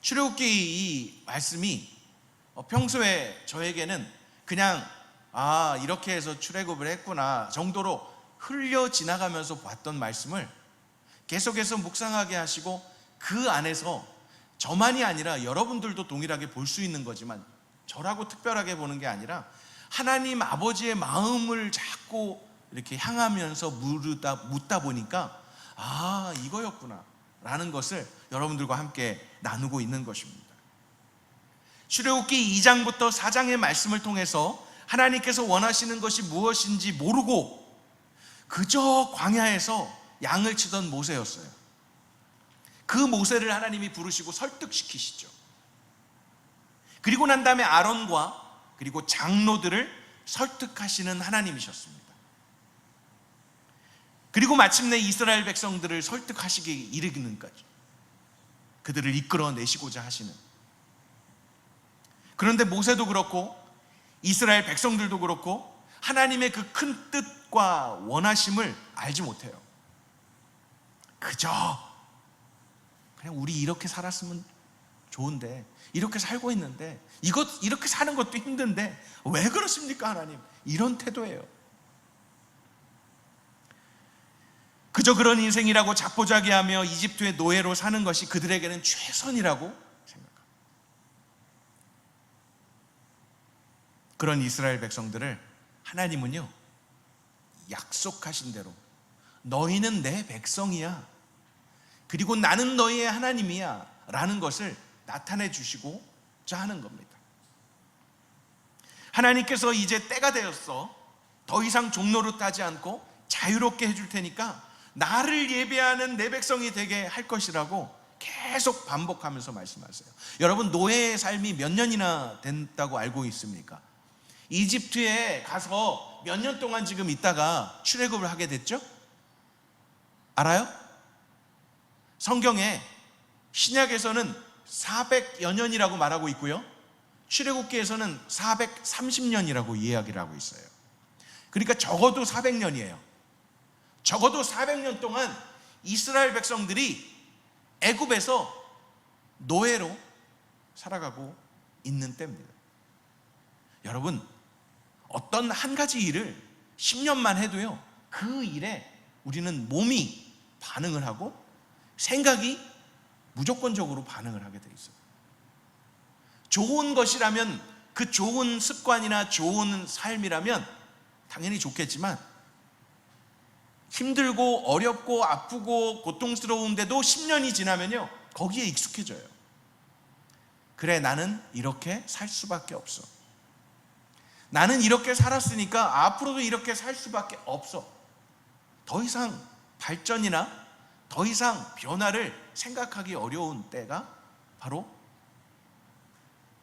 출애굽기 이 말씀이 평소에 저에게는 그냥 이렇게 해서 출애굽을 했구나 정도로 흘려 지나가면서 봤던 말씀을 계속해서 묵상하게 하시고, 그 안에서 저만이 아니라 여러분들도 동일하게 볼 수 있는 거지만 저라고 특별하게 보는 게 아니라 하나님 아버지의 마음을 자꾸 이렇게 향하면서 묻다 보니까 이거였구나 라는 것을 여러분들과 함께 나누고 있는 것입니다. 출애굽기 2장부터 4장의 말씀을 통해서 하나님께서 원하시는 것이 무엇인지 모르고 그저 광야에서 양을 치던 모세였어요. 그 모세를 하나님이 부르시고 설득시키시죠. 그리고 난 다음에 아론과 그리고 장로들을 설득하시는 하나님이셨습니다. 그리고 마침내 이스라엘 백성들을 설득하시기 이르기는까지 그들을 이끌어내시고자 하시는, 그런데 모세도 그렇고 이스라엘 백성들도 그렇고 하나님의 그 큰 뜻과 원하심을 알지 못해요. 그저 그냥 우리 이렇게 살았으면 좋은데, 이렇게 살고 있는데, 이렇게 사는 것도 힘든데 왜 그러십니까 하나님? 이런 태도예요. 그저 그런 인생이라고 자포자기하며 이집트의 노예로 사는 것이 그들에게는 최선이라고 생각합니다. 그런 이스라엘 백성들을 하나님은요, 약속하신 대로 너희는 내 백성이야, 그리고 나는 너희의 하나님이야 라는 것을 나타내 주시고자 하는 겁니다. 하나님께서 이제 때가 되었어, 더 이상 종노릇 하지 않고 자유롭게 해줄 테니까 나를 예배하는 내 백성이 되게 할 것이라고 계속 반복하면서 말씀하세요. 여러분, 노예의 삶이 몇 년이나 됐다고 알고 있습니까? 이집트에 가서 몇 년 동안 지금 있다가 출애굽을 하게 됐죠? 알아요? 성경에 신약에서는 400여 년이라고 말하고 있고요, 출애굽기에서는 430년이라고 이야기를 하고 있어요. 그러니까 적어도 400년이에요. 적어도 400년 동안 이스라엘 백성들이 애굽에서 노예로 살아가고 있는 때입니다. 여러분, 어떤 한 가지 일을 10년만 해도요, 그 일에 우리는 몸이 반응을 하고 생각이 무조건적으로 반응을 하게 돼 있어요. 좋은 것이라면, 그 좋은 습관이나 좋은 삶이라면 당연히 좋겠지만, 힘들고 어렵고 아프고 고통스러운데도 10년이 지나면요, 거기에 익숙해져요. 그래, 나는 이렇게 살 수밖에 없어. 나는 이렇게 살았으니까 앞으로도 이렇게 살 수밖에 없어. 더 이상 발전이나 더 이상 변화를 생각하기 어려운 때가 바로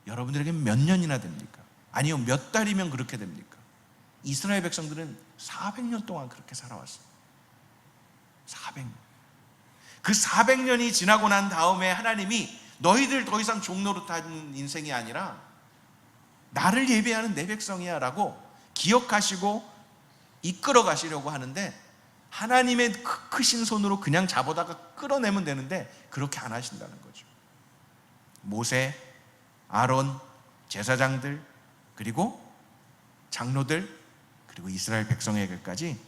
여러분들에게 몇 년이나 됩니까? 아니요, 몇 달이면 그렇게 됩니까? 이스라엘 백성들은 400년 동안 그렇게 살아왔어요. 400년. 그 400년이 지나고 난 다음에 하나님이 너희들 더 이상 종노릇하는 인생이 아니라 나를 예배하는 내 백성이야 라고 기억하시고 이끌어 가시려고 하는데, 하나님의 크신 손으로 그냥 잡아다가 끌어내면 되는데 그렇게 안 하신다는 거죠. 모세, 아론, 제사장들, 그리고 장로들, 그리고 이스라엘 백성에게까지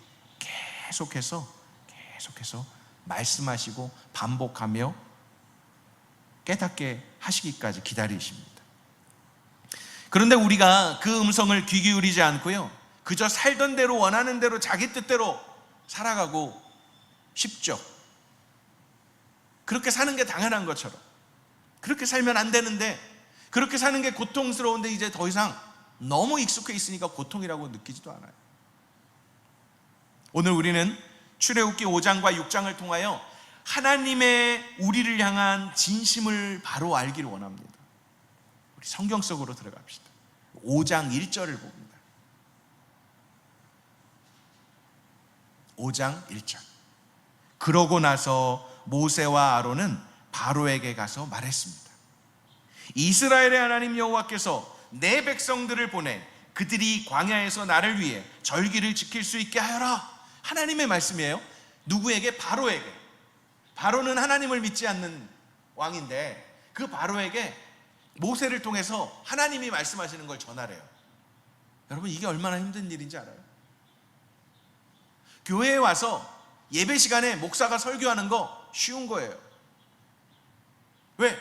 계속해서 말씀하시고 반복하며 깨닫게 하시기까지 기다리십니다. 그런데 우리가 그 음성을 귀 기울이지 않고요, 그저 살던 대로 원하는 대로 자기 뜻대로 살아가고 싶죠. 그렇게 사는 게 당연한 것처럼. 그렇게 살면 안 되는데, 그렇게 사는 게 고통스러운데 이제 더 이상 너무 익숙해 있으니까 고통이라고 느끼지도 않아요. 오늘 우리는 출애굽기 5장과 6장을 통하여 하나님의 우리를 향한 진심을 바로 알기를 원합니다. 우리 성경 속으로 들어갑시다. 5장 1절을 봅니다. 5장 1절. 그러고 나서 모세와 아론은 바로에게 가서 말했습니다. 이스라엘의 하나님 여호와께서 내 백성들을 보내 그들이 광야에서 나를 위해 절기를 지킬 수 있게 하여라. 하나님의 말씀이에요. 누구에게? 바로에게. 바로는 하나님을 믿지 않는 왕인데 그 바로에게 모세를 통해서 하나님이 말씀하시는 걸 전하래요. 여러분, 이게 얼마나 힘든 일인지 알아요? 교회에 와서 예배 시간에 목사가 설교하는 거 쉬운 거예요. 왜?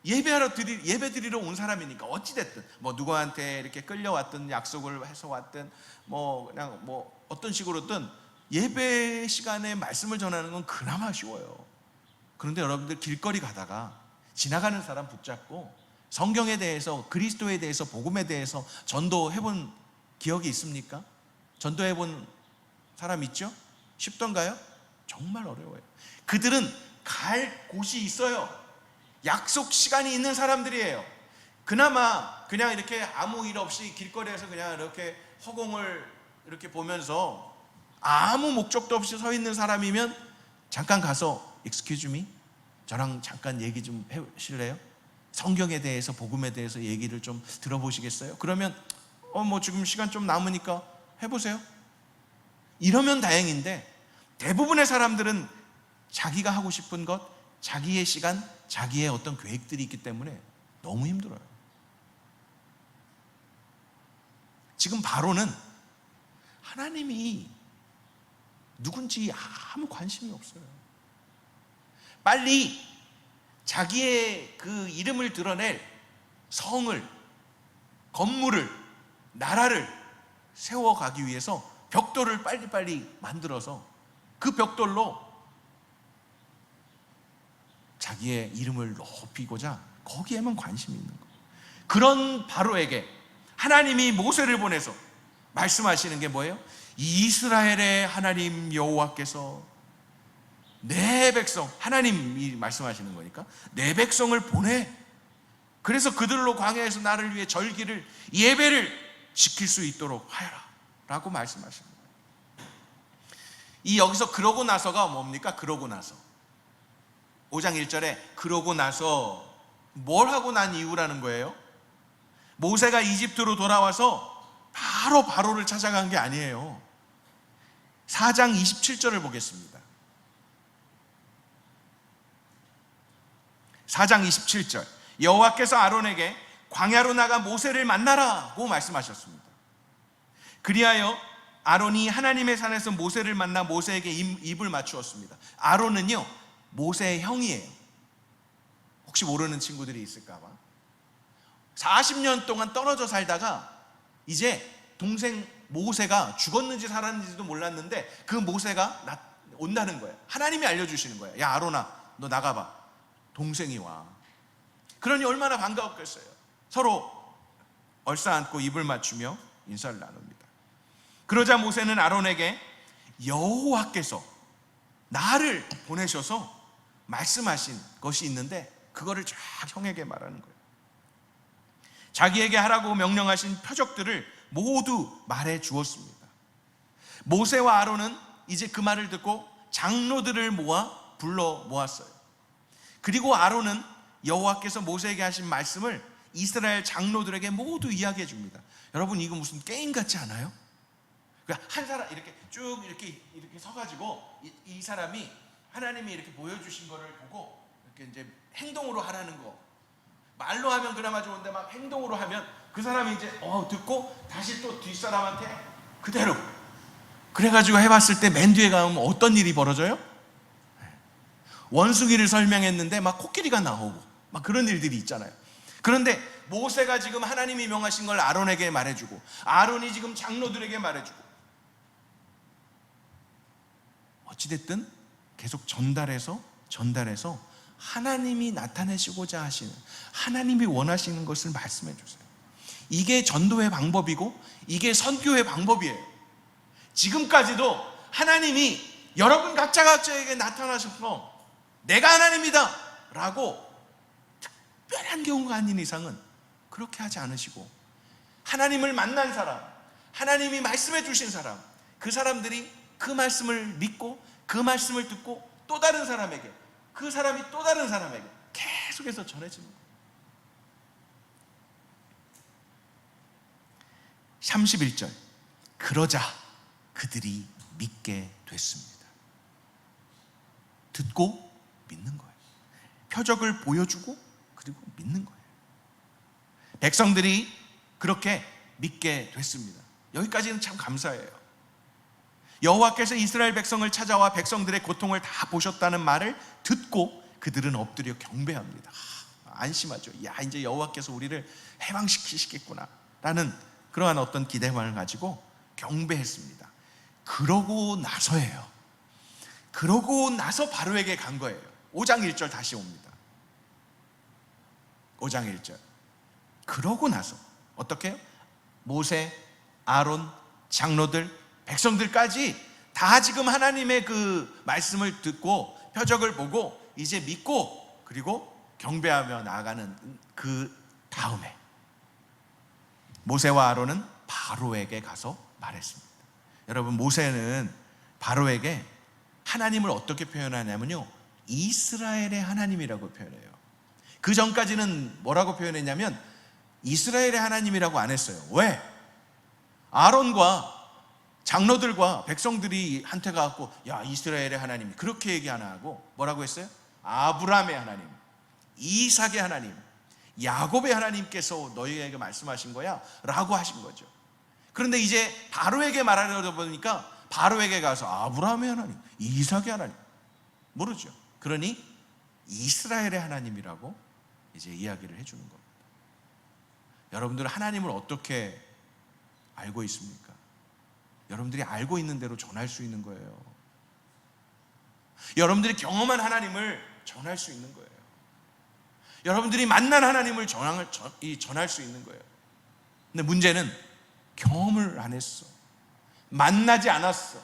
예배 드리러 온 사람이니까. 어찌됐든 뭐 누구한테 이렇게 끌려왔든 약속을 해서 왔든 뭐 그냥 뭐 어떤 식으로든 예배 시간에 말씀을 전하는 건 그나마 쉬워요. 그런데 여러분들 길거리 가다가 지나가는 사람 붙잡고 성경에 대해서, 그리스도에 대해서, 복음에 대해서 전도해본 기억이 있습니까? 전도해본 사람 있죠? 쉽던가요? 정말 어려워요. 그들은 갈 곳이 있어요. 약속 시간이 있는 사람들이에요. 그나마 그냥 이렇게 아무 일 없이 길거리에서 그냥 이렇게 허공을 이렇게 보면서 아무 목적도 없이 서 있는 사람이면 잠깐 가서 Excuse me? 저랑 잠깐 얘기 좀 해보실래요? 성경에 대해서, 복음에 대해서 얘기를 좀 들어보시겠어요? 그러면 뭐 지금 시간 좀 남으니까 해보세요. 이러면 다행인데, 대부분의 사람들은 자기가 하고 싶은 것, 자기의 시간, 자기의 어떤 계획들이 있기 때문에 너무 힘들어요. 지금 바로는 하나님이 누군지 아무 관심이 없어요. 빨리 자기의 그 이름을 드러낼 성을, 건물을, 나라를 세워가기 위해서 벽돌을 빨리빨리 만들어서 그 벽돌로 자기의 이름을 높이고자 거기에만 관심이 있는 거예요. 그런 바로에게 하나님이 모세를 보내서 말씀하시는 게 뭐예요? 이스라엘의 하나님 여호와께서 내 백성, 하나님이 말씀하시는 거니까 내 백성을 보내. 그래서 그들로 광야에서 나를 위해 절기를, 예배를 지킬 수 있도록 하여라 라고 말씀하시는 거예요. 이 여기서 그러고 나서가 뭡니까? 그러고 나서 5장 1절에 그러고 나서 뭘 하고 난 이유라는 거예요? 모세가 이집트로 돌아와서 바로 바로를 찾아간 게 아니에요. 4장 27절을 보겠습니다. 4장 27절, 여호와께서 아론에게 광야로 나가 모세를 만나라고 말씀하셨습니다. 그리하여 아론이 하나님의 산에서 모세를 만나 모세에게 입을 맞추었습니다. 아론은요, 모세의 형이에요. 혹시 모르는 친구들이 있을까 봐. 40년 동안 떨어져 살다가 이제 동생 모세가 죽었는지 살았는지도 몰랐는데 그 모세가 온다는 거예요. 하나님이 알려주시는 거예요. 야, 아론아, 너 나가봐. 동생이 와. 그러니 얼마나 반가웠겠어요. 서로 얼싸안고 입을 맞추며 인사를 나눕니다. 그러자 모세는 아론에게 여호와께서 나를 보내셔서 말씀하신 것이 있는데 그거를 쫙 형에게 말하는 거예요. 자기에게 하라고 명령하신 표적들을 모두 말해 주었습니다. 모세와 아론은 이제 그 말을 듣고 장로들을 불러 모았어요. 그리고 아론은 여호와께서 모세에게 하신 말씀을 이스라엘 장로들에게 모두 이야기해 줍니다. 여러분, 이거 무슨 게임 같지 않아요? 그러니까 한 사람 이렇게 쭉 이렇게 서가지고 이 사람이 하나님이 이렇게 보여주신 거를 보고 이렇게 이제 행동으로 하라는 거. 말로 하면 그나마 좋은데 막 행동으로 하면 그 사람이 이제 듣고 다시 또 뒷사람한테 그대로. 그래가지고 해봤을 때 맨 뒤에 가면 어떤 일이 벌어져요? 원숭이를 설명했는데 막 코끼리가 나오고 막 그런 일들이 있잖아요. 그런데 모세가 지금 하나님이 명하신 걸 아론에게 말해주고 아론이 지금 장로들에게 말해주고 어찌됐든 계속 전달해서 하나님이 나타내시고자 하시는, 하나님이 원하시는 것을 말씀해 주세요. 이게 전도의 방법이고 이게 선교의 방법이에요. 지금까지도 하나님이 여러분 각자에게 나타나셔서 내가 하나님이다 라고 특별한 경우가 아닌 이상은 그렇게 하지 않으시고 하나님을 만난 사람, 하나님이 말씀해 주신 사람, 그 사람들이 그 말씀을 믿고 그 말씀을 듣고 또 다른 사람에게, 그 사람이 또 다른 사람에게 계속해서 전해지는 거예요. 31절, 그러자 그들이 믿게 됐습니다. 듣고 믿는 거예요. 표적을 보여주고 그 그리고 믿는 거예요. 백성들이 그렇게 믿게 됐습니다. 여기까지는 참 감사해요. 여호와께서 이스라엘 백성을 찾아와 백성들의 고통을 다 보셨다는 말을 듣고 그들은 엎드려 경배합니다. 안심하죠. 야, 이제 여호와께서 우리를 해방시키시겠구나 라는 그러한 어떤 기대감을 가지고 경배했습니다. 그러고 나서예요. 그러고 나서 바로에게 간 거예요. 5장 1절 다시 옵니다. 5장 1절. 그러고 나서 어떻게 해요? 모세, 아론, 장로들, 백성들까지 다 지금 하나님의 그 말씀을 듣고 표적을 보고 이제 믿고 그리고 경배하며 나아가는 그 다음에 모세와 아론은 바로에게 가서 말했습니다. 여러분, 모세는 바로에게 하나님을 어떻게 표현하냐면요, 이스라엘의 하나님이라고 표현해요. 그 전까지는 뭐라고 표현했냐면 이스라엘의 하나님이라고 안 했어요. 왜? 아론과 장로들과 백성들이 한테 가갖고 야, 이스라엘의 하나님 그렇게 얘기 하나 하고 뭐라고 했어요? 아브라함의 하나님, 이삭의 하나님, 야곱의 하나님께서 너희에게 말씀하신 거야 라고 하신 거죠. 그런데 이제 바로에게 말하려다 보니까 바로에게 가서 아브라함의 하나님, 이삭의 하나님 모르죠. 그러니 이스라엘의 하나님이라고 이제 이야기를 해주는 겁니다. 여러분들은 하나님을 어떻게 알고 있습니까? 여러분들이 알고 있는 대로 전할 수 있는 거예요. 여러분들이 경험한 하나님을 전할 수 있는 거예요. 여러분들이 만난 하나님을 전할 수 있는 거예요. 근데 문제는 경험을 안 했어. 만나지 않았어.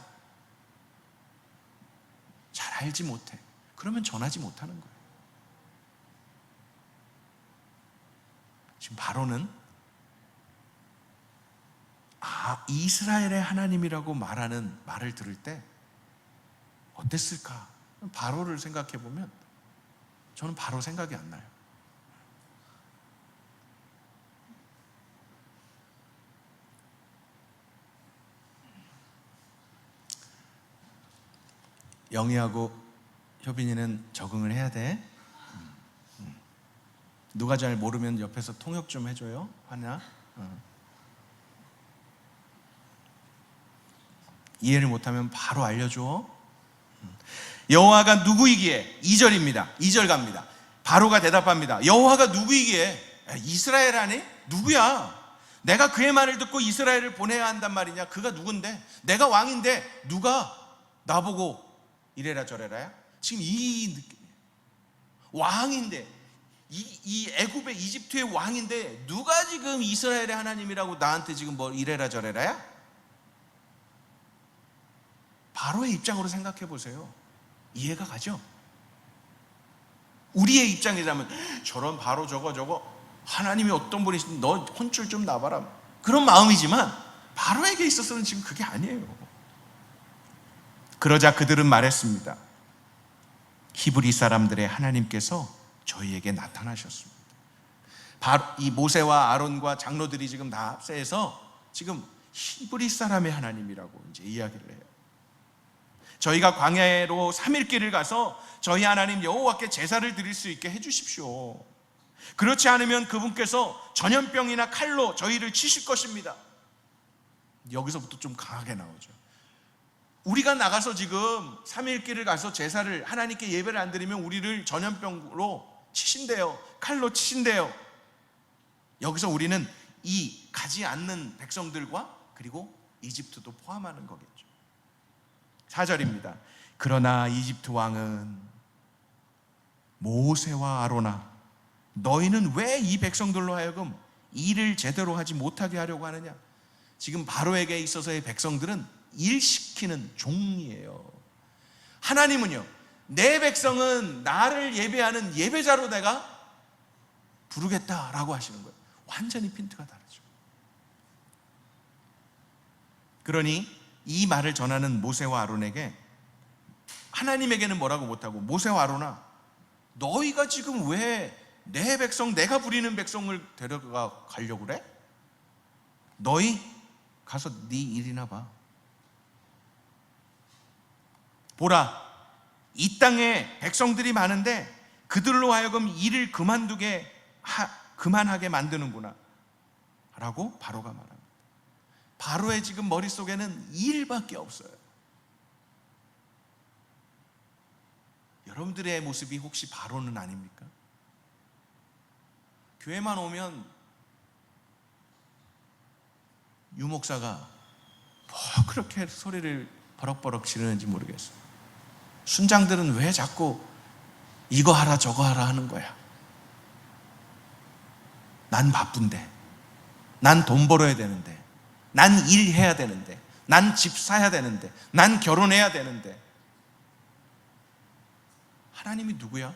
잘 알지 못해. 그러면 전하지 못하는 거예요. 지금 바로는 이스라엘의 하나님이라고 말하는 말을 들을 때 어땠을까? 바로를 생각해 보면 저는 바로 생각이 안 나요. 영희하고 효빈이는 적응을 해야 돼. 누가 잘 모르면 옆에서 통역 좀 해줘요. 하나. 이해를 못하면 바로 알려줘. 여호와가 누구이기에? 2절입니다. 2절 갑니다. 바로가 대답합니다. 여호와가 누구이기에? 이스라엘 아니? 누구야? 내가 그의 말을 듣고 이스라엘을 보내야 한단 말이냐? 그가 누군데? 내가 왕인데 누가 나보고 이래라 저래라야? 지금 이 느낌이에요. 왕인데 이 애굽의 이집트의 왕인데 누가 지금 이스라엘의 하나님이라고 나한테 지금 뭐 이래라 저래라야? 바로의 입장으로 생각해 보세요. 이해가 가죠? 우리의 입장이라면 저런 바로 저거 하나님이 어떤 분이신지 너 혼쭐 좀 나봐라 그런 마음이지만 바로에게 있어서는 지금 그게 아니에요. 그러자 그들은 말했습니다. 히브리 사람들의 하나님께서 저희에게 나타나셨습니다. 바로 이 모세와 아론과 장로들이 지금 다 합세해서 지금 히브리 사람의 하나님이라고 이제 이야기를 해요. 저희가 광야로 3일 길을 가서 저희 하나님 여호와께 제사를 드릴 수 있게 해주십시오. 그렇지 않으면 그분께서 전염병이나 칼로 저희를 치실 것입니다. 여기서부터 좀 강하게 나오죠. 우리가 나가서 지금 3일 길을 가서 제사를 하나님께 예배를 안 드리면 우리를 전염병으로 치신대요. 칼로 치신대요. 여기서 우리는 이 가지 않는 백성들과 그리고 이집트도 포함하는 거겠죠. 4절입니다. 그러나 이집트 왕은 모세와 아론아 너희는 왜 이 백성들로 하여금 일을 제대로 하지 못하게 하려고 하느냐? 지금 바로에게 있어서의 백성들은 일 시키는 종이에요. 하나님은요, 내 백성은 나를 예배하는 예배자로 내가 부르겠다라고 하시는 거예요. 완전히 핀트가 다르죠. 그러니 이 말을 전하는 모세와 아론에게 하나님에게는 뭐라고 못하고 모세와 아론아 너희가 지금 왜 내 백성 내가 부리는 백성을 데려가 가려고 그래? 너희 가서 네 일이나 봐. 보라 이 땅에 백성들이 많은데 그들로 하여금 일을 그만하게 만드는구나 라고 바로가 말합니다. 바로의 지금 머릿속에는 일밖에 없어요. 여러분들의 모습이 혹시 바로는 아닙니까? 교회만 오면 유목사가 뭐 그렇게 소리를 버럭버럭 지르는지 모르겠어요. 순장들은 왜 자꾸 이거 하라 저거 하라 하는 거야? 난 바쁜데, 난 돈 벌어야 되는데, 난 일해야 되는데, 난 집 사야 되는데, 난 결혼해야 되는데. 하나님이 누구야?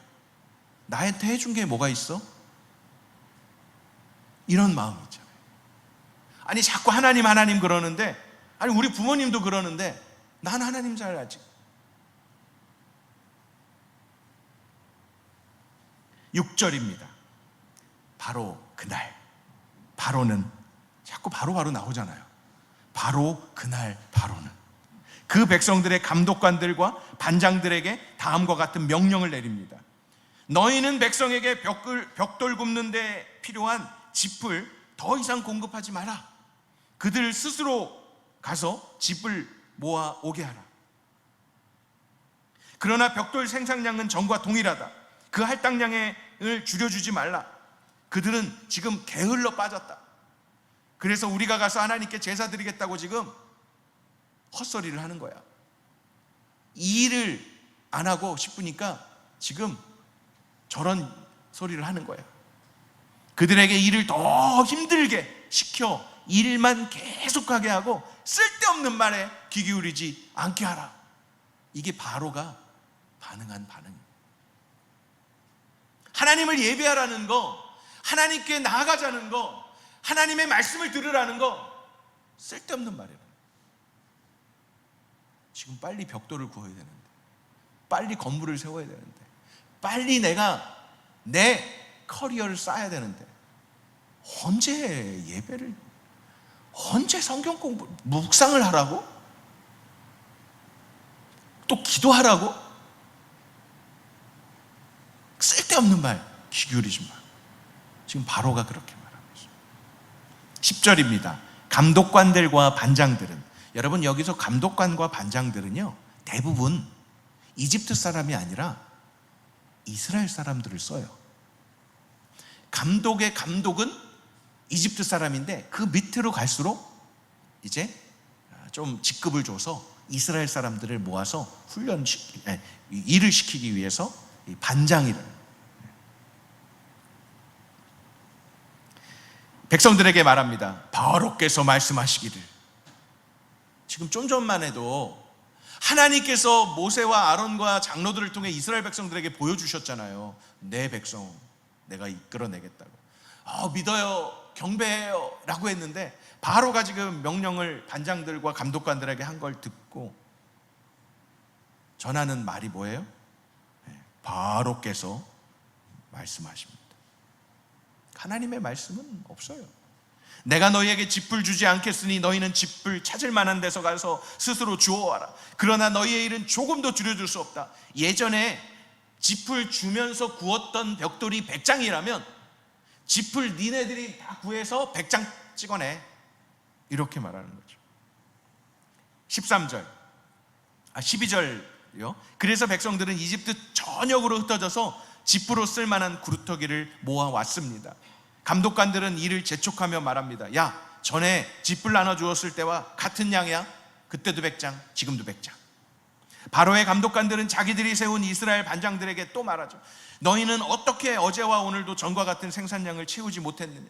나한테 해준 게 뭐가 있어? 이런 마음이 있잖아요. 아니 자꾸 하나님 하나님 그러는데, 아니 우리 부모님도 그러는데 난 하나님 잘 알지. 6절입니다. 바로 그날, 바로는 자꾸 바로 나오잖아요. 바로 그날 바로는 그 백성들의 감독관들과 반장들에게 다음과 같은 명령을 내립니다. 너희는 백성에게 벽돌 굽는 데 필요한 짚을 더 이상 공급하지 마라. 그들 스스로 가서 짚을 모아 오게 하라. 그러나 벽돌 생산량은 전과 동일하다. 그 할당량을 줄여주지 말라. 그들은 지금 게을러 빠졌다. 그래서 우리가 가서 하나님께 제사 드리겠다고 지금 헛소리를 하는 거야. 이 일을 안 하고 싶으니까 지금 저런 소리를 하는 거야. 그들에게 일을 더 힘들게 시켜 일만 계속하게 하고 쓸데없는 말에 귀 기울이지 않게 하라. 이게 바로가 반응한 반응입니다. 하나님을 예배하라는 거, 하나님께 나아가자는 거, 하나님의 말씀을 들으라는 거 쓸데없는 말이에요. 지금 빨리 벽돌을 구워야 되는데, 빨리 건물을 세워야 되는데, 빨리 내가 내 커리어를 쌓아야 되는데, 언제 예배를, 언제 성경 공부, 묵상을 하라고? 또 기도하라고? 쓸데없는 말 귀 기울이지 마. 지금 바로가 그렇게 말하고 있습니다. 10절입니다. 감독관들과 반장들은, 여러분 여기서 감독관과 반장들은요 대부분 이집트 사람이 아니라 이스라엘 사람들을 써요. 감독의 감독은 이집트 사람인데 그 밑으로 갈수록 이제 좀 직급을 줘서 이스라엘 사람들을 모아서 일을 시키기 위해서 반장이라는, 백성들에게 말합니다. 바로께서 말씀하시기를, 지금 좀 전만 해도 하나님께서 모세와 아론과 장로들을 통해 이스라엘 백성들에게 보여주셨잖아요. 내 백성 내가 이끌어내겠다고. 믿어요, 경배해요 라고 했는데, 바로가 지금 명령을 반장들과 감독관들에게 한 걸 듣고 전하는 말이 뭐예요? 바로께서 말씀하십니다. 하나님의 말씀은 없어요. 내가 너희에게 짚을 주지 않겠으니 너희는 짚을 찾을 만한 데서 가서 스스로 주워와라. 그러나 너희의 일은 조금도 줄여줄 수 없다. 예전에 짚을 주면서 구웠던 벽돌이 100장이라면 짚을 니네들이 다 구해서 100장 찍어내, 이렇게 말하는 거죠. 12절요. 그래서 백성들은 이집트 전역으로 흩어져서 짚으로 쓸만한 구루터기를 모아왔습니다. 감독관들은 이를 재촉하며 말합니다. 야, 전에 짚을 나눠주었을 때와 같은 양이야. 그때도 100장, 지금도 100장. 바로의 감독관들은 자기들이 세운 이스라엘 반장들에게 또 말하죠. 너희는 어떻게 어제와 오늘도 전과 같은 생산량을 채우지 못했느냐.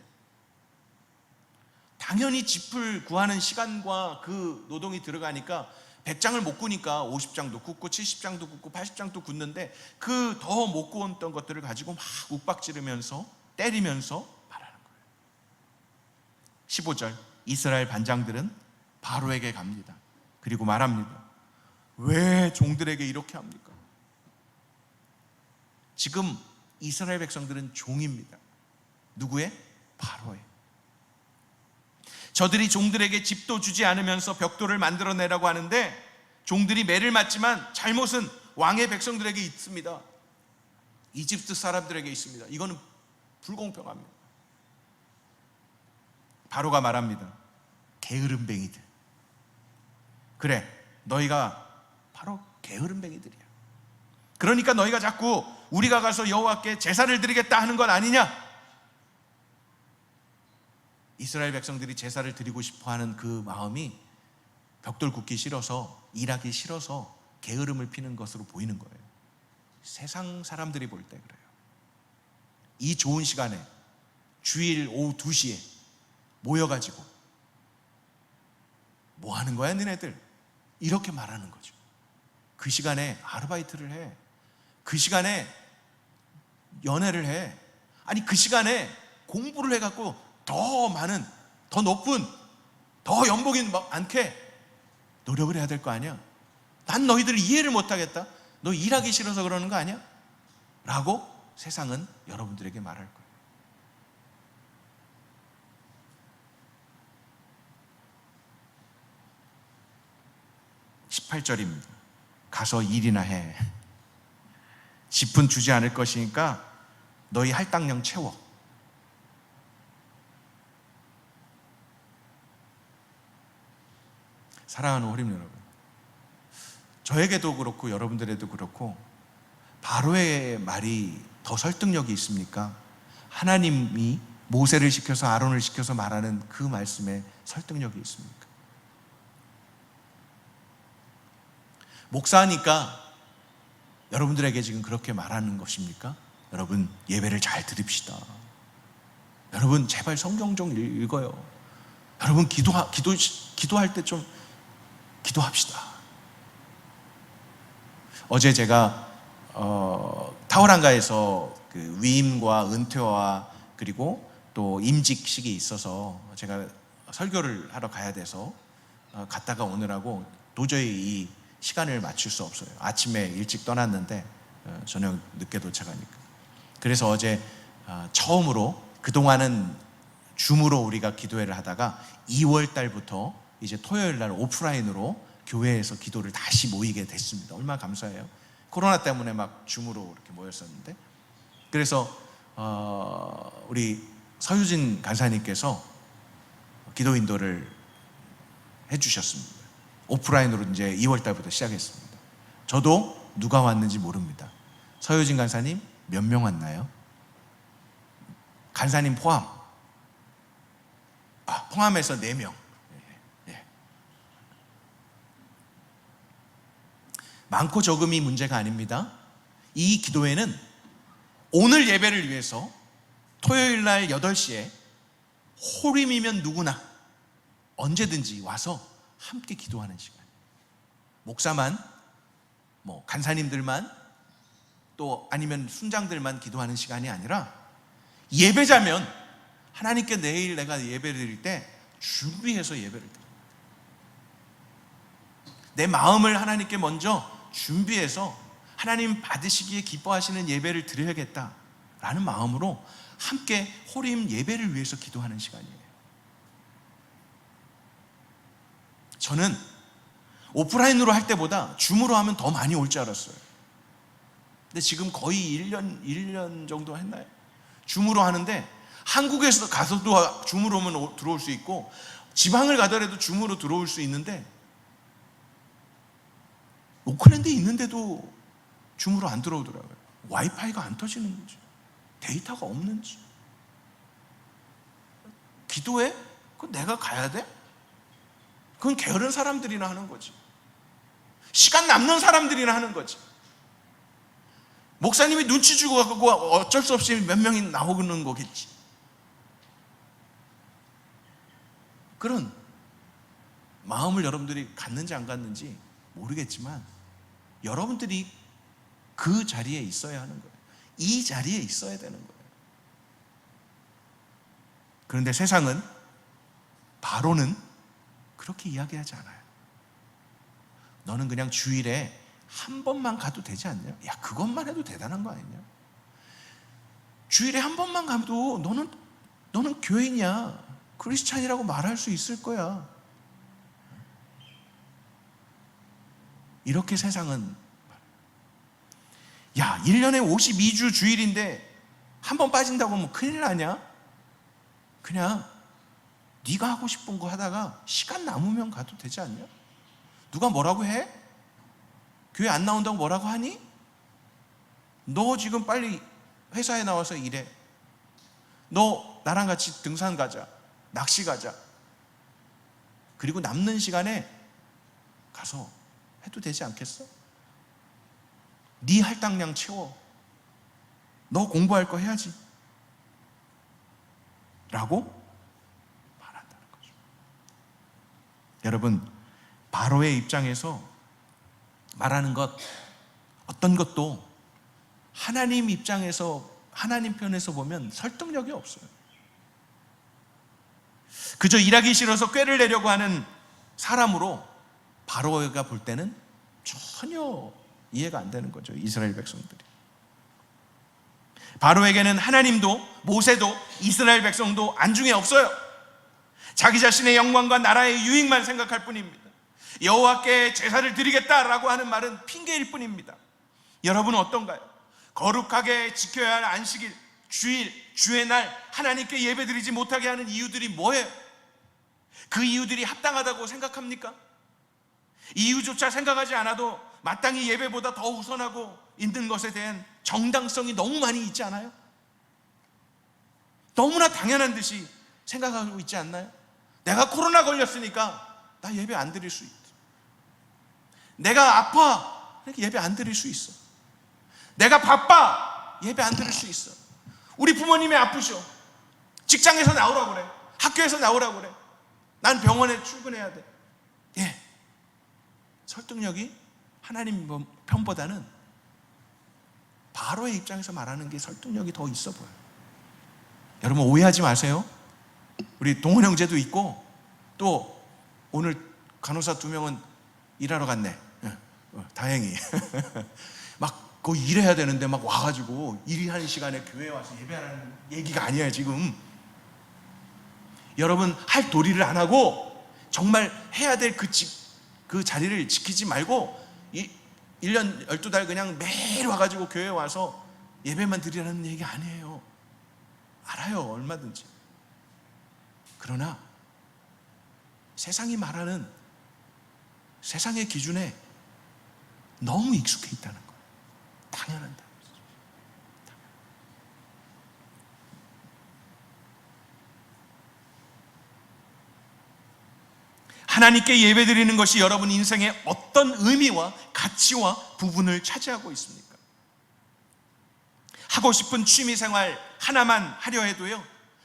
당연히 짚을 구하는 시간과 그 노동이 들어가니까 100장을 못 구니까 50장도 굽고 70장도 굽고 80장도 굽는데, 그 더 못 구웠던 것들을 가지고 막 욱박지르면서 때리면서 말하는 거예요. 15절, 이스라엘 반장들은 바로에게 갑니다. 그리고 말합니다. 왜 종들에게 이렇게 합니까? 지금 이스라엘 백성들은 종입니다. 누구의? 바로의. 저들이 종들에게 집도 주지 않으면서 벽돌을 만들어내라고 하는데, 종들이 매를 맞지만 잘못은 왕의 백성들에게 있습니다. 이집트 사람들에게 있습니다. 이거는 불공평합니다. 바로가 말합니다. 게으름뱅이들. 그래, 너희가 바로 게으름뱅이들이야. 그러니까 너희가 자꾸 우리가 가서 여호와께 제사를 드리겠다 하는 건 아니냐? 이스라엘 백성들이 제사를 드리고 싶어하는 그 마음이 벽돌 굽기 싫어서, 일하기 싫어서 게으름을 피는 것으로 보이는 거예요. 세상 사람들이 볼 때 그래요. 이 좋은 시간에 주일 오후 2시에 모여가지고 뭐 하는 거야 너네들? 이렇게 말하는 거죠. 그 시간에 아르바이트를 해. 그 시간에 연애를 해. 아니 그 시간에 공부를 해갖고 더 많은, 더 높은, 더 연봉이 많게 노력을 해야 될 거 아니야. 난 너희들을 이해를 못하겠다. 너 일하기 싫어서 그러는 거 아니야? 라고 세상은 여러분들에게 말할 거예요. (18절입니다) 가서 일이나 해. 집은 주지 않을 것이니까 너희 할당량 채워. 사랑하는 호림 여러분, 저에게도 그렇고 여러분들에도 그렇고 바로의 말이 더 설득력이 있습니까? 하나님이 모세를 시켜서 아론을 시켜서 말하는 그 말씀에 설득력이 있습니까? 목사니까 여러분들에게 지금 그렇게 말하는 것입니까? 여러분 예배를 잘 드립시다. 여러분 제발 성경 좀 읽어요. 여러분 기도할 때 좀 기도합시다. 어제 제가 타오랑가에서 그 위임과 은퇴와 그리고 또 임직식이 있어서 제가 설교를 하러 가야 돼서 갔다가 오느라고 도저히 이 시간을 맞출 수 없어요. 아침에 일찍 떠났는데 저녁 늦게 도착하니까. 그래서 어제 처음으로, 그동안은 줌으로 우리가 기도회를 하다가 2월 달부터 이제 토요일 날 오프라인으로 교회에서 기도를 다시 모이게 됐습니다. 얼마나 감사해요. 코로나 때문에 막 줌으로 이렇게 모였었는데, 그래서 우리 서유진 간사님께서 기도 인도를 해주셨습니다. 오프라인으로 이제 2월 달부터 시작했습니다. 저도 누가 왔는지 모릅니다. 서유진 간사님 몇 명 왔나요? 간사님 포함해서 4명. 많고 적음이 문제가 아닙니다. 이 기도회는 오늘 예배를 위해서 토요일 날 8시에 호림이면 누구나 언제든지 와서 함께 기도하는 시간. 목사만, 간사님들만, 또 아니면 순장들만 기도하는 시간이 아니라 예배자면 하나님께 내일 내가 예배를 드릴 때 준비해서 예배를 드립니다. 내 마음을 하나님께 먼저 준비해서 하나님 받으시기에 기뻐하시는 예배를 드려야겠다라는 마음으로 함께 호림 예배를 위해서 기도하는 시간이에요. 저는 오프라인으로 할 때보다 줌으로 하면 더 많이 올 줄 알았어요. 근데 지금 거의 1년 정도 했나요? 줌으로 하는데 한국에서 가서도 줌으로 오면 들어올 수 있고 지방을 가더라도 줌으로 들어올 수 있는데 오클랜드에 있는데도 줌으로 안 들어오더라고요. 와이파이가 안 터지는 거지. 데이터가 없는지. 기도해? 그건 내가 가야 돼? 그건 게으른 사람들이나 하는 거지. 시간 남는 사람들이나 하는 거지. 목사님이 눈치 주고 가고 어쩔 수 없이 몇 명이 나오는 거겠지. 그런 마음을 여러분들이 갖는지 안 갖는지 모르겠지만 여러분들이 그 자리에 있어야 하는 거예요. 이 자리에 있어야 되는 거예요. 그런데 세상은, 바로는 그렇게 이야기하지 않아요. 너는 그냥 주일에 한 번만 가도 되지 않냐? 야, 그것만 해도 대단한 거 아니냐? 주일에 한 번만 가도 너는 교인이야, 크리스찬이라고 말할 수 있을 거야. 이렇게 세상은 야, 1년에 52주 주일인데 한 번 빠진다고 하면 큰일 나냐? 그냥 네가 하고 싶은 거 하다가 시간 남으면 가도 되지 않냐? 누가 뭐라고 해? 교회 안 나온다고 뭐라고 하니? 너 지금 빨리 회사에 나와서 일해. 너 나랑 같이 등산 가자, 낚시 가자. 그리고 남는 시간에 가서 해도 되지 않겠어? 네 할당량 채워. 너 공부할 거 해야지 라고 말한다는 거죠. 여러분, 바로의 입장에서 말하는 것, 어떤 것도 하나님 입장에서, 하나님 편에서 보면 설득력이 없어요. 그저 일하기 싫어서 꾀를 내려고 하는 사람으로 바로가 볼 때는 전혀 이해가 안 되는 거죠. 이스라엘 백성들이. 바로에게는 하나님도 모세도 이스라엘 백성도 안중에 없어요. 자기 자신의 영광과 나라의 유익만 생각할 뿐입니다. 여호와께 제사를 드리겠다라고 하는 말은 핑계일 뿐입니다. 여러분은 어떤가요? 거룩하게 지켜야 할 안식일, 주일, 주의 날 하나님께 예배드리지 못하게 하는 이유들이 뭐예요? 그 이유들이 합당하다고 생각합니까? 이유조차 생각하지 않아도 마땅히 예배보다 더 우선하고 있는 것에 대한 정당성이 너무 많이 있지 않아요? 너무나 당연한 듯이 생각하고 있지 않나요? 내가 코로나 걸렸으니까 나 예배 안 드릴 수 있다. 내가 아파, 그러니까 예배 안 드릴 수 있어. 내가 바빠, 예배 안 드릴 수 있어. 우리 부모님이 아프셔, 직장에서 나오라고 그래, 학교에서 나오라고 그래, 난 병원에 출근해야 돼. 예, 설득력이 하나님 편보다는 바로의 입장에서 말하는 게 설득력이 더 있어 보여요. 여러분 오해하지 마세요. 우리 동원 형제도 있고 또 오늘 간호사 2명은 일하러 갔네. 다행히 막 거기 일해야 되는데 막 와가지고 일하는 시간에 교회에 와서 예배하는 얘기가 아니에요 지금. 여러분 할 도리를 안 하고 정말 해야 될 그 자리를 지키지 말고 1년 12달 그냥 매일 와가지고 교회에 와서 예배만 드리라는 얘기 아니에요. 알아요, 얼마든지. 그러나 세상이 말하는 세상의 기준에 너무 익숙해 있다는 거예요. 당연하다. 하나님께 예배드리는 것이 여러분 인생의 어떤 의미와 가치와 부분을 차지하고 있습니까? 하고 싶은 취미생활 하나만 하려 해도요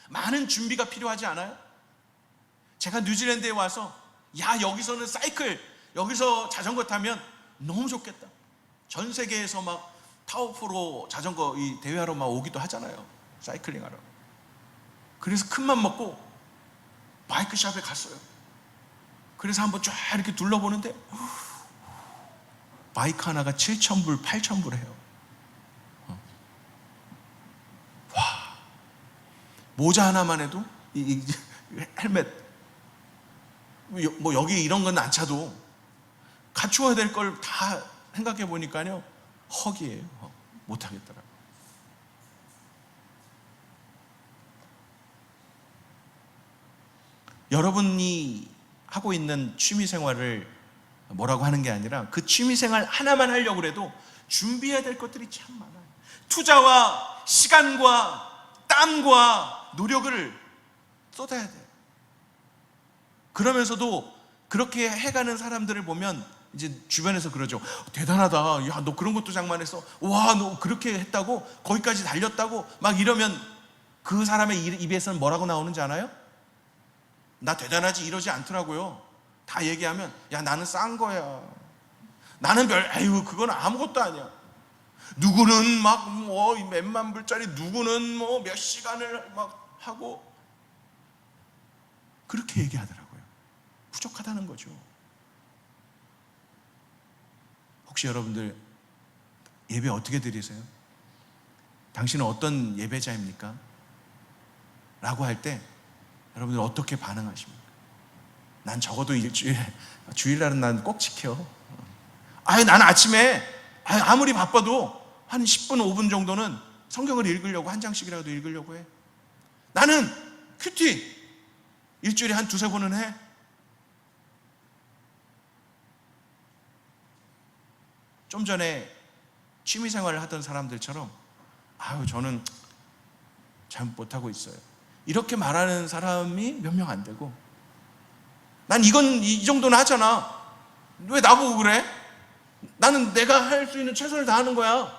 많은 준비가 필요하지 않아요? 제가 뉴질랜드에 와서 야 여기서는 사이클, 여기서 자전거 타면 너무 좋겠다. 전 세계에서 막 타오프로 자전거 이 대회하러 막 오기도 하잖아요. 사이클링 하러. 그래서 큰맘 먹고 바이크샵에 갔어요. 그래서 한번 쫙 이렇게 둘러보는데 바이크 하나가 7,000불, 8,000불 해요. 와, 모자 하나만 해도 이 헬멧 뭐 여기 이런 건 안 차도 갖추어야 될 걸 다 생각해 보니까요 헉이에요. 못 하겠더라고요. 여러분이 하고 있는 취미생활을 뭐라고 하는 게 아니라 그 취미생활 하나만 하려고 해도 준비해야 될 것들이 참 많아요. 투자와 시간과 땀과 노력을 쏟아야 돼요. 그러면서도 그렇게 해가는 사람들을 보면 이제 주변에서 그러죠. 대단하다. 야, 너 그런 것도 장만했어. 와, 너 그렇게 했다고? 거기까지 달렸다고? 막 이러면 그 사람의 입에서는 뭐라고 나오는지 아나요? 나 대단하지 이러지 않더라고요. 다 얘기하면 야 나는 싼 거야. 나는 아유 그건 아무것도 아니야. 누구는 막 뭐 몇만 불짜리, 누구는 뭐 몇 시간을 막 하고 그렇게 얘기하더라고요. 부족하다는 거죠. 혹시 여러분들 예배 어떻게 드리세요? 당신은 어떤 예배자입니까? 라고 할 때 여러분들 어떻게 반응하십니까? 난 적어도 일주일에 주일날은 난 꼭 지켜. 아유 나는 아침에 아무리 바빠도 한 10분, 5분 정도는 성경을 읽으려고, 한 장씩이라도 읽으려고 해. 나는 큐티 일주일에 한 두세 번은 해. 좀 전에 취미생활을 하던 사람들처럼 저는 잘 못하고 있어요, 이렇게 말하는 사람이 몇 명 안 되고, 난 이 정도는 하잖아, 왜 나보고 그래? 나는 내가 할 수 있는 최선을 다하는 거야.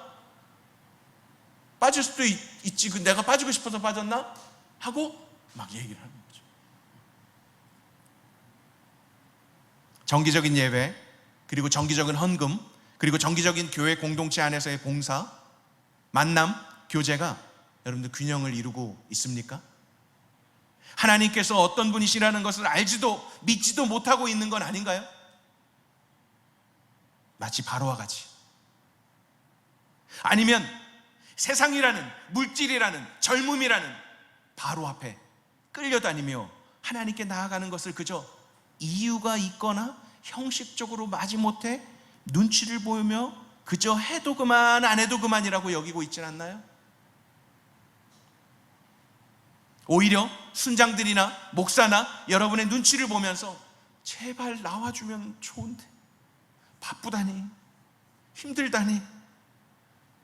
빠질 수도 있지, 내가 빠지고 싶어서 빠졌나? 하고 막 얘기를 하는 거죠. 정기적인 예배, 그리고 정기적인 헌금, 그리고 정기적인 교회 공동체 안에서의 봉사, 만남, 교제가 여러분들 균형을 이루고 있습니까? 하나님께서 어떤 분이시라는 것을 알지도 믿지도 못하고 있는 건 아닌가요? 마치 바로와 같이. 아니면 세상이라는, 물질이라는, 젊음이라는 바로 앞에 끌려다니며 하나님께 나아가는 것을 그저 이유가 있거나 형식적으로 마지못해 눈치를 보이며 그저 해도 그만 안 해도 그만이라고 여기고 있진 않나요? 오히려 순장들이나 목사나 여러분의 눈치를 보면서 제발 나와주면 좋은데, 바쁘다니, 힘들다니,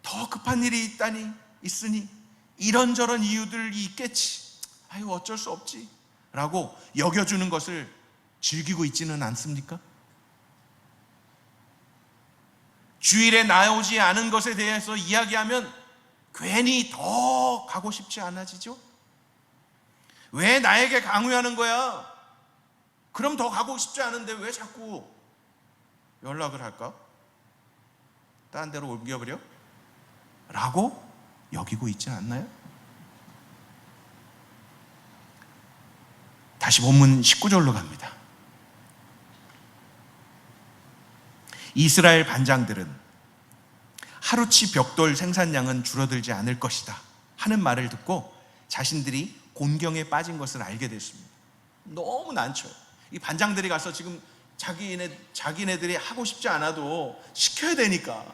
더 급한 일이 있으니 이런저런 이유들이 있겠지, 어쩔 수 없지 라고 여겨주는 것을 즐기고 있지는 않습니까? 주일에 나오지 않은 것에 대해서 이야기하면 괜히 더 가고 싶지 않아지죠? 왜 나에게 강요하는 거야? 그럼 더 가고 싶지 않은데 왜 자꾸 연락을 할까? 다른 데로 옮겨버려? 라고 여기고 있지 않나요? 다시 본문 19절로 갑니다. 이스라엘 반장들은 하루치 벽돌 생산량은 줄어들지 않을 것이다 하는 말을 듣고 자신들이 곤경에 빠진 것을 알게 됐습니다. 너무 난처해요. 이 반장들이 가서 지금 자기네들이 하고 싶지 않아도 시켜야 되니까,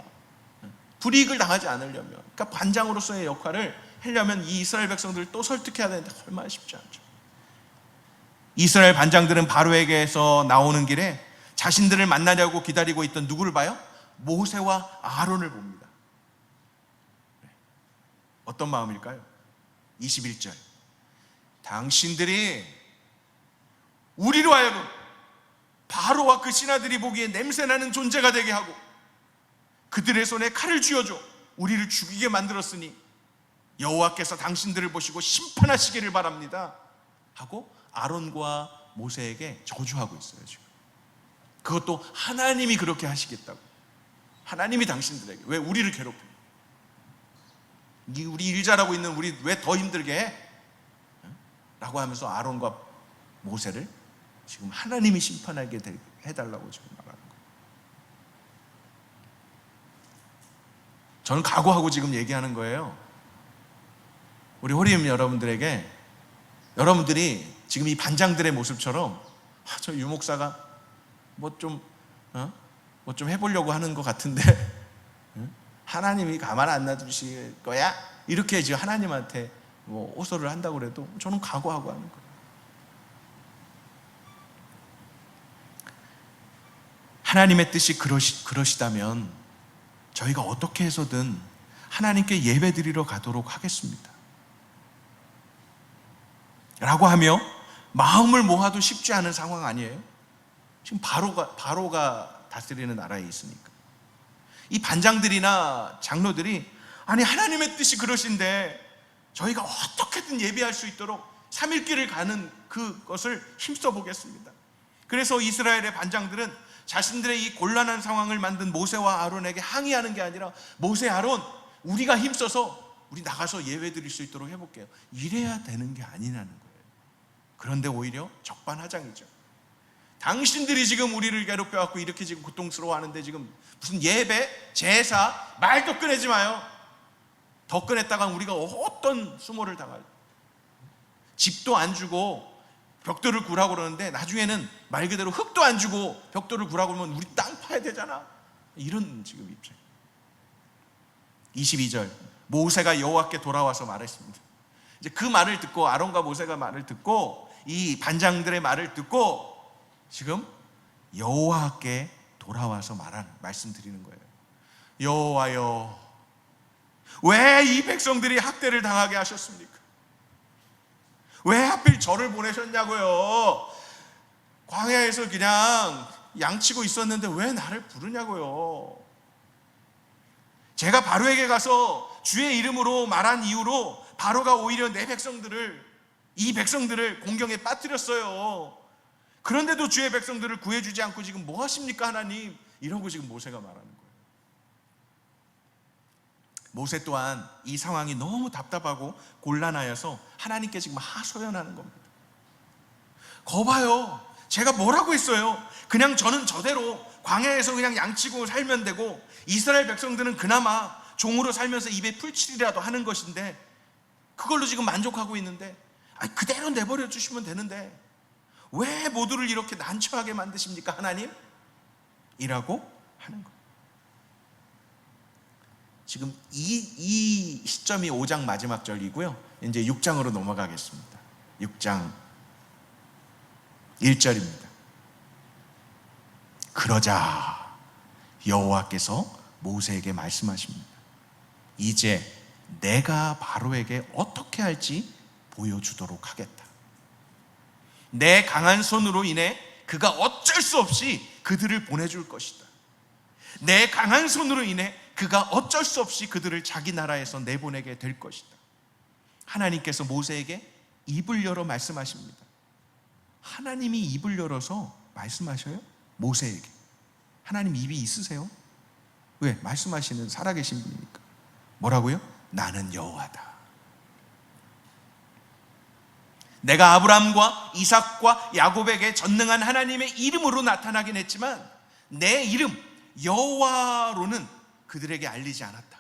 불이익을 당하지 않으려면, 그러니까 반장으로서의 역할을 하려면 이 이스라엘 백성들을 또 설득해야 되는데 얼마나 쉽지 않죠. 이스라엘 반장들은 바로에게서 나오는 길에 자신들을 만나려고 기다리고 있던 누구를 봐요? 모세와 아론을 봅니다. 어떤 마음일까요? 21절, 당신들이 우리로 하여금 바로와 그 신하들이 보기에 냄새나는 존재가 되게 하고 그들의 손에 칼을 쥐어줘 우리를 죽이게 만들었으니 여호와께서 당신들을 보시고 심판하시기를 바랍니다 하고 아론과 모세에게 저주하고 있어요. 지금 그것도 하나님이 그렇게 하시겠다고. 하나님이 당신들에게 왜 우리를 괴롭혀? 우리 일 잘하고 있는 우리 왜 더 힘들게 해? 라고 하면서 아론과 모세를 지금 하나님이 심판하게 해달라고 지금 말하는 거예요. 저는 각오하고 지금 얘기하는 거예요. 우리 호림 여러분들에게, 여러분들이 지금 이 반장들의 모습처럼 저 유목사가 뭐 좀 해보려고 하는 것 같은데 하나님이 가만 안 놔두실 거야? 이렇게 지금 하나님한테 뭐 호소를 한다고 그래도 저는 각오하고 하는 거예요. 하나님의 뜻이 그러시다면 저희가 어떻게 해서든 하나님께 예배드리러 가도록 하겠습니다 라고 하며 마음을 모아도 쉽지 않은 상황 아니에요? 지금 바로가 다스리는 나라에 있으니까. 이 반장들이나 장로들이 아니 하나님의 뜻이 그러신데 저희가 어떻게든 예배할 수 있도록 3일길을 가는 그것을 힘써 보겠습니다. 그래서 이스라엘의 반장들은 자신들의 이 곤란한 상황을 만든 모세와 아론에게 항의하는 게 아니라 모세, 아론, 우리가 힘써서 우리 나가서 예배 드릴 수 있도록 해볼게요. 이래야 되는 게 아니라는 거예요. 그런데 오히려 적반하장이죠. 당신들이 지금 우리를 괴롭혀갖고 이렇게 지금 고통스러워하는데 지금 무슨 예배, 제사, 말도 꺼내지 마요. 더 꺼냈다가 우리가 어떤 수모를 당할, 집도 안 주고 벽돌을 구라고 그러는데 나중에는 말 그대로 흙도 안 주고 벽돌을 구라고 그러면 우리 땅 파야 되잖아. 이런 지금 입장. 22절, 모세가 여호와께 돌아와서 말했습니다. 이제 그 말을 듣고, 아론과 모세가 말을 듣고, 이 반장들의 말을 듣고 지금 여호와께 돌아와서 말씀드리는 거예요. 여호와여, 왜 이 백성들이 학대를 당하게 하셨습니까? 왜 하필 저를 보내셨냐고요? 광야에서 그냥 양치고 있었는데 왜 나를 부르냐고요? 제가 바로에게 가서 주의 이름으로 말한 이후로 바로가 오히려 이 백성들을 공경에 빠뜨렸어요. 그런데도 주의 백성들을 구해주지 않고 지금 뭐 하십니까 하나님? 이러고 지금 모세가 말하는 거예요. 모세 또한 이 상황이 너무 답답하고 곤란하여서 하나님께 지금 하소연하는 겁니다. 거봐요, 제가 뭐라고 했어요? 그냥 저는 저대로 광야에서 그냥 양치고 살면 되고, 이스라엘 백성들은 그나마 종으로 살면서 입에 풀칠이라도 하는 것인데, 그걸로 지금 만족하고 있는데, 그대로 내버려 주시면 되는데 왜 모두를 이렇게 난처하게 만드십니까 하나님? 이라고 하는 거예요. 지금 이 시점이 5장 마지막 절이고요. 이제 6장으로 넘어가겠습니다. 6장 1절입니다. 그러자 여호와께서 모세에게 말씀하십니다. 이제 내가 바로에게 어떻게 할지 보여주도록 하겠다. 내 강한 손으로 인해 그가 어쩔 수 없이 그들을 보내줄 것이다. 내 강한 손으로 인해 그가 어쩔 수 없이 그들을 자기 나라에서 내보내게 될 것이다. 하나님께서 모세에게 입을 열어 말씀하십니다. 하나님이 입을 열어서 말씀하셔요? 모세에게. 하나님 입이 있으세요? 왜? 말씀하시는 살아계신 분이니까. 뭐라고요? 나는 여호와다. 내가 아브라함과 이삭과 야곱에게 전능한 하나님의 이름으로 나타나긴 했지만 내 이름 여호와로는 그들에게 알리지 않았다.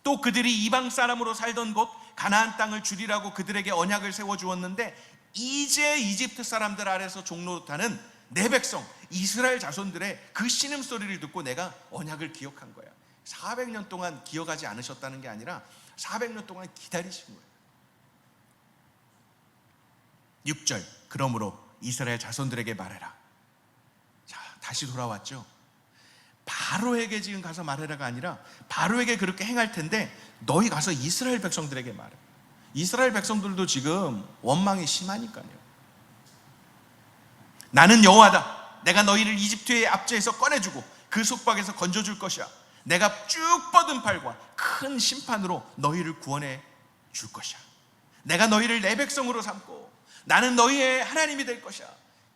또 그들이 이방 사람으로 살던 곳 가나안 땅을 주리라고 그들에게 언약을 세워주었는데, 이제 이집트 사람들 아래서 종노릇하는 내 백성 이스라엘 자손들의 그 신음소리를 듣고 내가 언약을 기억한 거야. 400년 동안 기억하지 않으셨다는 게 아니라 400년 동안 기다리신 거예요. 6절, 그러므로 이스라엘 자손들에게 말해라. 자, 다시 돌아왔죠. 바로에게 지금 가서 말해라가 아니라 바로에게 그렇게 행할 텐데 너희 가서 이스라엘 백성들에게 말해. 이스라엘 백성들도 지금 원망이 심하니까요. 나는 여호와다. 내가 너희를 이집트의 압제에서 꺼내주고 그 속박에서 건져줄 것이야. 내가 쭉 뻗은 팔과 큰 심판으로 너희를 구원해 줄 것이야. 내가 너희를 내 백성으로 삼고 나는 너희의 하나님이 될 것이야.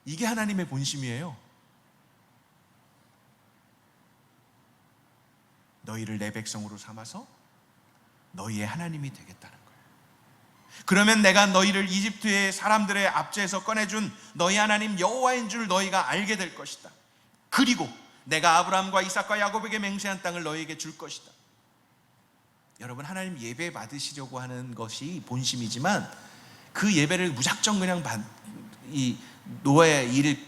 이게 하나님의 본심이에요. 너희를 내 백성으로 삼아서 너희의 하나님이 되겠다는 거예요. 그러면 내가 너희를 이집트의 사람들의 압제에서 꺼내준 너희 하나님 여호와인 줄 너희가 알게 될 것이다. 그리고 내가 아브라함과 이삭과 야곱에게 맹세한 땅을 너희에게 줄 것이다. 여러분, 하나님 예배 받으시려고 하는 것이 본심이지만 그 예배를 무작정 그냥 이 노예 일을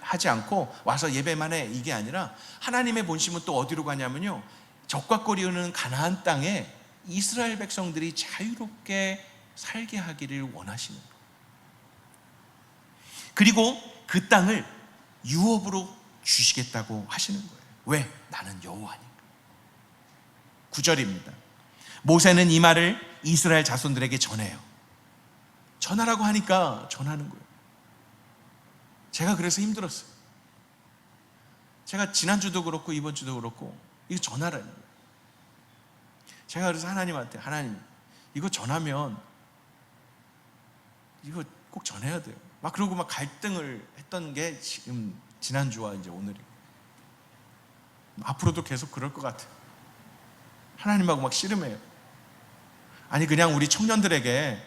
하지 않고 와서 예배만 해, 이게 아니라 하나님의 본심은 또 어디로 가냐면요, 적과 꼴이 흐르는 가나안 땅에 이스라엘 백성들이 자유롭게 살게 하기를 원하시는 거예요. 그리고 그 땅을 유업으로 주시겠다고 하시는 거예요. 왜? 나는 여호와니까. 9절입니다. 모세는 이 말을 이스라엘 자손들에게 전해요. 전하라고 하니까 전하는 거예요. 제가 그래서 힘들었어요. 제가 지난주도 그렇고 이번 주도 그렇고 이거 전하라는 거예요. 제가 그래서 하나님한테, 하나님 이거 전하면 이거 꼭 전해야 돼요. 막 그러고 막 갈등을 했던 게 지금 지난주와 이제 오늘이. 앞으로도 계속 그럴 것 같아요. 하나님하고 막 씨름해요. 아니 그냥 우리 청년들에게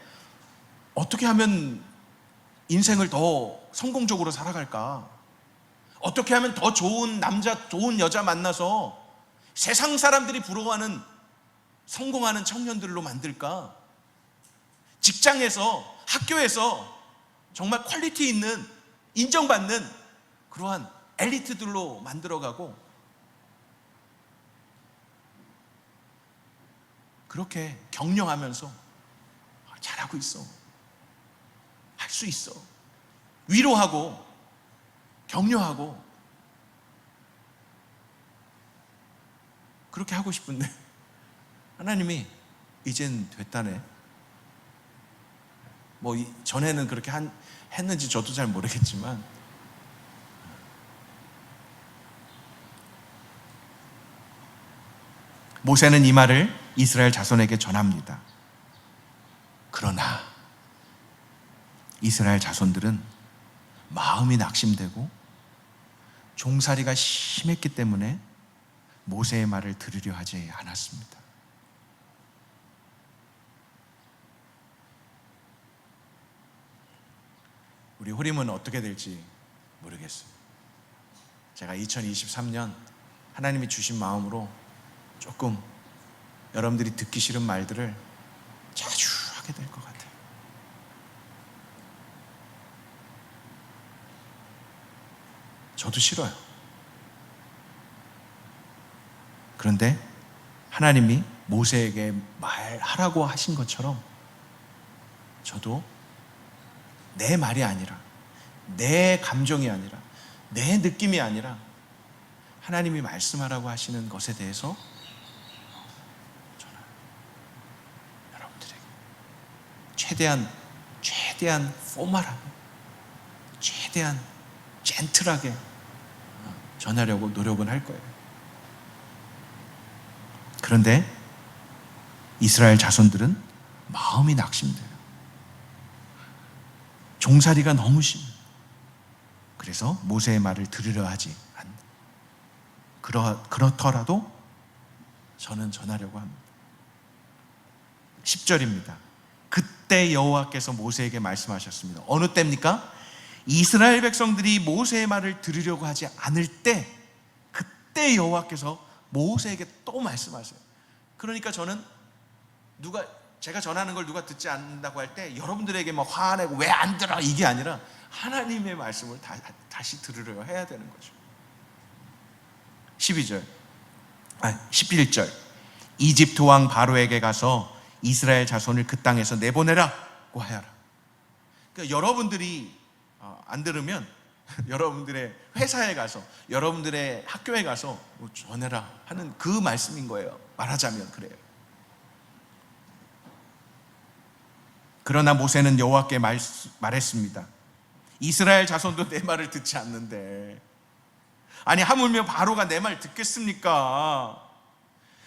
어떻게 하면 인생을 더 성공적으로 살아갈까? 어떻게 하면 더 좋은 남자, 좋은 여자 만나서 세상 사람들이 부러워하는 성공하는 청년들로 만들까? 직장에서, 학교에서 정말 퀄리티 있는, 인정받는 그러한 엘리트들로 만들어가고, 그렇게 격려하면서 잘하고 있어, 할 수 있어, 위로하고 격려하고 그렇게 하고 싶은데 하나님이 이젠 됐다네. 뭐 전에는 그렇게 했는지 저도 잘 모르겠지만 모세는 이 말을 이스라엘 자손에게 전합니다. 그러나 이스라엘 자손들은 마음이 낙심되고 종살이가 심했기 때문에 모세의 말을 들으려 하지 않았습니다. 우리 호림은 어떻게 될지 모르겠어요. 제가 2023년 하나님이 주신 마음으로 조금 여러분들이 듣기 싫은 말들을 자주 하게 될 것 같아요. 저도 싫어요. 그런데 하나님이 모세에게 말하라고 하신 것처럼 저도 내 말이 아니라, 내 감정이 아니라, 내 느낌이 아니라 하나님이 말씀하라고 하시는 것에 대해서 저는 여러분들에게 최대한 포멀하게, 최대한 젠틀하게 전하려고 노력은 할 거예요. 그런데 이스라엘 자손들은 마음이 낙심돼요. 종살이가 너무 심해요. 그래서 모세의 말을 들으려 하지 않는다. 그렇더라도 저는 전하려고 합니다. 10절입니다. 그때 여호와께서 모세에게 말씀하셨습니다. 어느 때입니까? 이스라엘 백성들이 모세의 말을 들으려고 하지 않을 때, 그때 여호와께서 모세에게 또 말씀하세요. 그러니까 저는 제가 전하는 걸 누가 듣지 않는다고 할 때 여러분들에게 막 화내고 왜 안 들어 이게 아니라 하나님의 말씀을 다시 들으려 해야 되는 거죠. 11절 이집트 왕 바로에게 가서 이스라엘 자손을 그 땅에서 내보내라고 하여라. 그러니까 여러분들이 안 들으면 여러분들의 회사에 가서, 여러분들의 학교에 가서 전해라 하는 그 말씀인 거예요. 말하자면 그래요. 그러나 모세는 여호와께 말했습니다. 이스라엘 자손도 내 말을 듣지 않는데, 아니 하물며 바로가 내 말 듣겠습니까?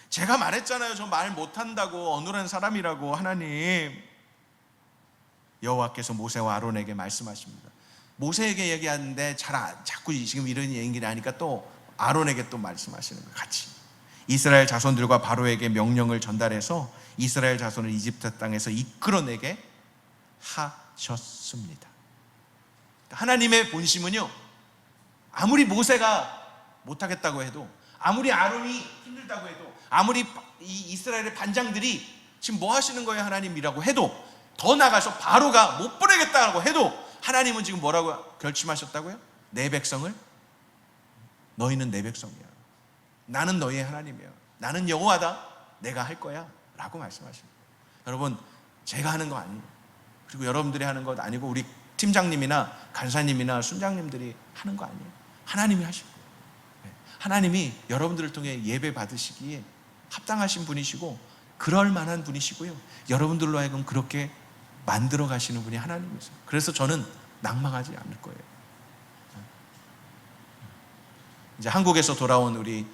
제가 말했잖아요. 저 말 못한다고, 어눌한 사람이라고. 하나님, 여호와께서 모세와 아론에게 말씀하십니다. 모세에게 얘기하는데 자꾸 지금 이런 얘기를 하니까 또 아론에게 또 말씀하시는 거예요. 같이 이스라엘 자손들과 바로에게 명령을 전달해서 이스라엘 자손을 이집트 땅에서 이끌어내게 하셨습니다. 하나님의 본심은요, 아무리 모세가 못하겠다고 해도, 아무리 아론이 힘들다고 해도, 아무리 이 이스라엘의 반장들이 지금 뭐 하시는 거예요 하나님이라고 해도, 더 나가서 바로가 못 보내겠다고 해도 하나님은 지금 뭐라고 결심하셨다고요? 내 백성을, 너희는 내 백성이야, 나는 너희의 하나님이야, 나는 여호와다, 내가 할 거야 라고 말씀하십니다. 여러분, 제가 하는 거 아니에요. 그리고 여러분들이 하는 것 아니고 우리 팀장님이나 간사님이나 순장님들이 하는 거 아니에요. 하나님이 하실 거예요. 하나님이 여러분들을 통해 예배 받으시기에 합당하신 분이시고 그럴 만한 분이시고요, 여러분들로 하여금 그렇게 만들어 가시는 분이 하나님이세요. 그래서 저는 낭망하지 않을 거예요. 이제 한국에서 돌아온 우리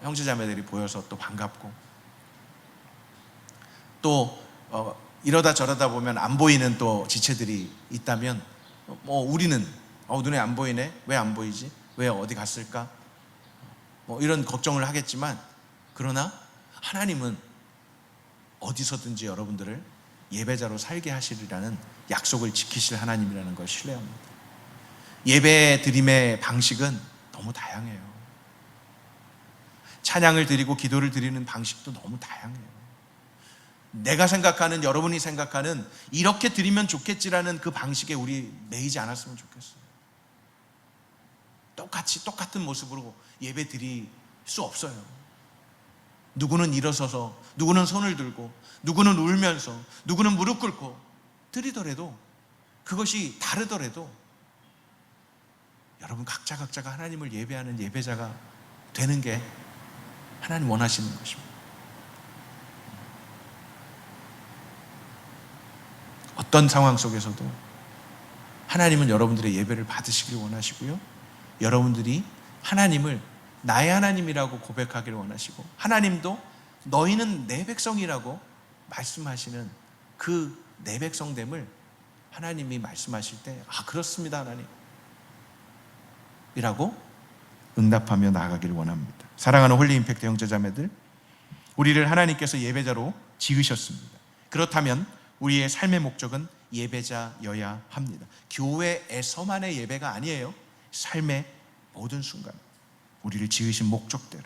형제자매들이 보여서 또 반갑고, 또 이러다 저러다 보면 안 보이는 또 지체들이 있다면, 우리는 눈에 안 보이네, 왜 안 보이지, 왜 어디 갔을까, 이런 걱정을 하겠지만, 그러나 하나님은 어디서든지 여러분들을 예배자로 살게 하시리라는 약속을 지키실 하나님이라는 걸 신뢰합니다. 예배 드림의 방식은 너무 다양해요. 찬양을 드리고 기도를 드리는 방식도 너무 다양해요. 내가 생각하는, 여러분이 생각하는 이렇게 드리면 좋겠지라는 그 방식에 우리 매이지 않았으면 좋겠어요. 똑같은 모습으로 예배 드릴 수 없어요. 누구는 일어서서, 누구는 손을 들고, 누구는 울면서, 누구는 무릎 꿇고 드리더라도, 그것이 다르더라도 여러분 각자가 하나님을 예배하는 예배자가 되는 게 하나님 원하시는 것입니다. 어떤 상황 속에서도 하나님은 여러분들의 예배를 받으시길 원하시고요, 여러분들이 하나님을 나의 하나님이라고 고백하기를 원하시고, 하나님도 너희는 내 백성이라고 말씀하시는 그 내 백성됨을 하나님이 말씀하실 때, 아 그렇습니다 하나님 이라고 응답하며 나아가기를 원합니다. 사랑하는 홀리 임팩트 형제자매들, 우리를 하나님께서 예배자로 지으셨습니다. 그렇다면 우리의 삶의 목적은 예배자여야 합니다. 교회에서만의 예배가 아니에요. 삶의 모든 순간 우리를 지으신 목적대로.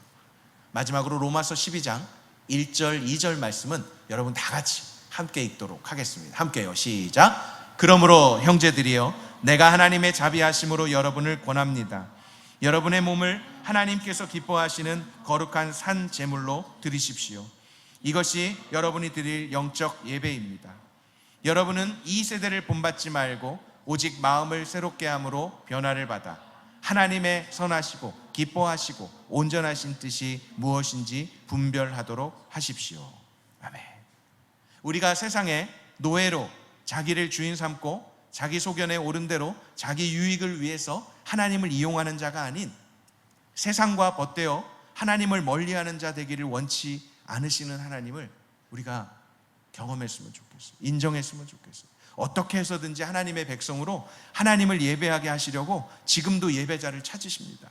마지막으로 로마서 12장 1절 2절 말씀은 여러분 다 같이 함께 읽도록 하겠습니다. 함께요. 시작. 그러므로 형제들이여, 내가 하나님의 자비하심으로 여러분을 권합니다. 여러분의 몸을 하나님께서 기뻐하시는 거룩한 산 제물로 드리십시오. 이것이 여러분이 드릴 영적 예배입니다. 여러분은 이 세대를 본받지 말고 오직 마음을 새롭게 함으로 변화를 받아 하나님의 선하시고 기뻐하시고 온전하신 뜻이 무엇인지 분별하도록 하십시오. 아멘. 우리가 세상에 노예로 자기를 주인 삼고 자기 소견에 오른 대로 자기 유익을 위해서 하나님을 이용하는 자가 아닌, 세상과 벗되어 하나님을 멀리하는 자 되기를 원치 않으시는 하나님을 우리가 경험했으면 좋겠어요. 인정했으면 좋겠어요. 어떻게 해서든지 하나님의 백성으로 하나님을 예배하게 하시려고 지금도 예배자를 찾으십니다.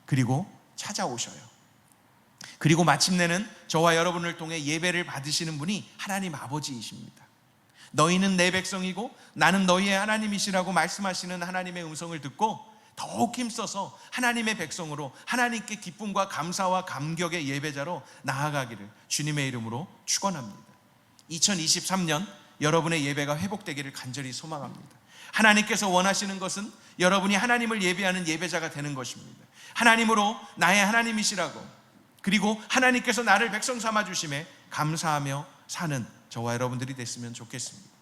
그리고 찾아오셔요. 그리고 마침내는 저와 여러분을 통해 예배를 받으시는 분이 하나님 아버지이십니다. 너희는 내 백성이고 나는 너희의 하나님이시라고 말씀하시는 하나님의 음성을 듣고 더욱 힘써서 하나님의 백성으로, 하나님께 기쁨과 감사와 감격의 예배자로 나아가기를 주님의 이름으로 축원합니다. 2023년 여러분의 예배가 회복되기를 간절히 소망합니다. 하나님께서 원하시는 것은 여러분이 하나님을 예배하는 예배자가 되는 것입니다. 하나님으로 나의 하나님이시라고, 그리고 하나님께서 나를 백성 삼아 주심에 감사하며 사는 저와 여러분들이 됐으면 좋겠습니다.